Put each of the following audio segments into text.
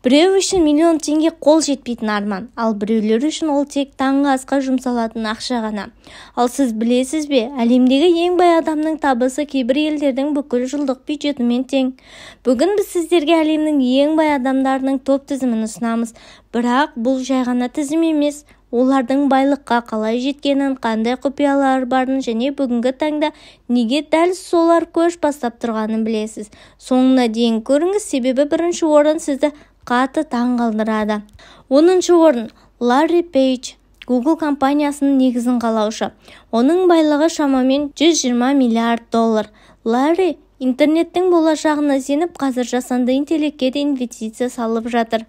Біреу үшін миллион теңге қол жетпейтін арман, ал біреулер үшін ол тек таңғы асқа жұмсалатын ақша ғана. Ал сіз білесіз бе, әлемдегі ең бай адамның табысы кейбір елдердің бүкіл жылдық бюджетімен тең. Бүгін біз сіздерге әлемнің ең бай адамдарының топ тізімін ұсынамыз, бірақ бұл жай ғана тізім емес. Олардың байлыққа қалай жеткенін, қандай құпиялар барын және бүгінгі таңда неге дәл солар көш бастап тұрғанын білесіз. Соңына дейін көріңіз, себебі бірінші орын сізді қатты таңғалдырады. 10-шы орын Ларри Пейдж, Google компаниясының негізін қалаушы. Оның байлығы шамамен $120 миллиард. Ларри интернеттің болашағына сеніп, қазір жасанды интеллектке де инвестиция салып жатыр.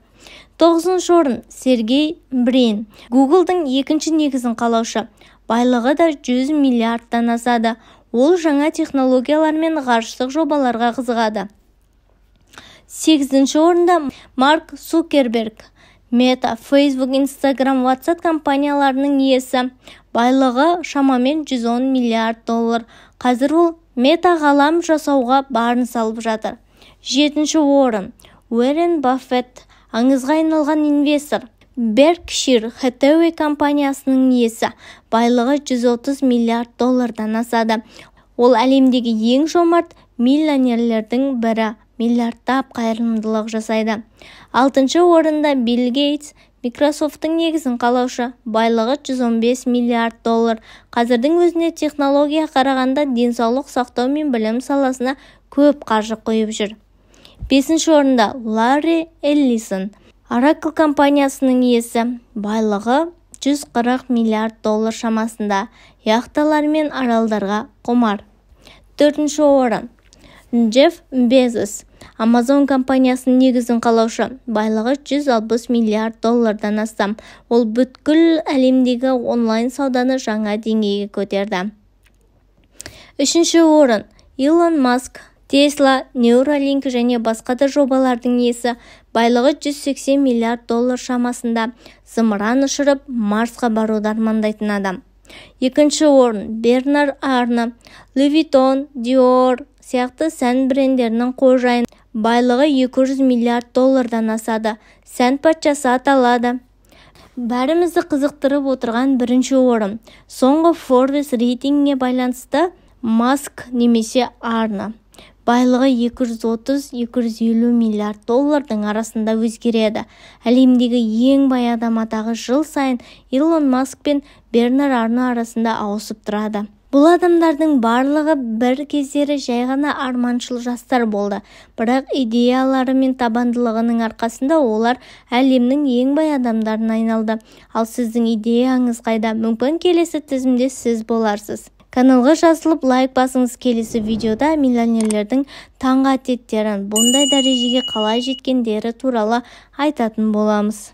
9-шы орын Сергей Брин, Google'дың екінші негізін қалаушы. Байлығы да 100 миллиардтан асады. Ол жаңа технологиялар мен ғарыштық жобаларға қызығады. 8-ші орында Марк Цукерберг, Meta, Facebook, Instagram, WhatsApp компанияларының иесі. Байлығы шамамен $110 миллиард. Қазір ол Meta ғалам жасауға барын салып жатыр. 7-ші орын Уоррен Баффет, аңызға айналған инвестор. Berkshire Hathaway компаниясының иесі. Байлығы $130 миллиард асады. Ол әлемдегі ең жомарт миллионерлердің бірі. Миллиардтап қайырымдылық жасайды. 6-шы орында Билл Гейтс, Microsoft'тың негізін қалаушы. Байлығы $115 миллиард. Қазірдің өзіне технология қарағанда денсаулық сақтау мен білім саласына көп қаржы қойып жүр. 5-ші орында Ларри Эллисон, Oracle компаниясының иесі. Байлығы $140 миллиард шамасында. Яхталар мен аралдарға құмар. 4-ші орын Джефф Безос, Amazon компаниясының негізін қалаушы. Байлығы $160 миллиард астам. Ол бүткіл әлемдегі онлайн сауданы жаңа деңгейге көтерді. 3-ші орын Илон Маск, Tesla, Neuralink және басқа да жобалардың иесі. Байлығы $180 миллиард шамасында. Зымыран ұшырып, Марсқа баруды армандайтын адам. 2-ші орын Бернар Арна, Louis Vuitton, Dior сияқты сән брендерінің қожайын. Байлығы $200 миллиард асады. Сән патшасы аталады. Бәрімізді қызықтырып отырған 1-ші орын. Соңғы Forbes рейтингіне байланысты Маск немесе Арна. Байлығы $230-250 миллиард арасында өзгереді. Әлемдегі ең бай адам атағы жыл сайын Илон Маск пен Бернар Арна арасында ауысып тұрады. Бұл адамдардың барлығы бір кездері жай ғана арманшыл жастар болды. Бірақ идеялары мен табандылығының арқасында олар әлемнің ең бай адамдарына айналды. Ал сіздің идеяңыз қайда? Мүмкін келесі тізімде сіз боларсыз. Каналға жазылып лайк басыңыз. Келесі видеода миллионерлердің таңғы әдеттерін, бұндай дәрежеге қалай жеткендері туралы айтатын боламыз.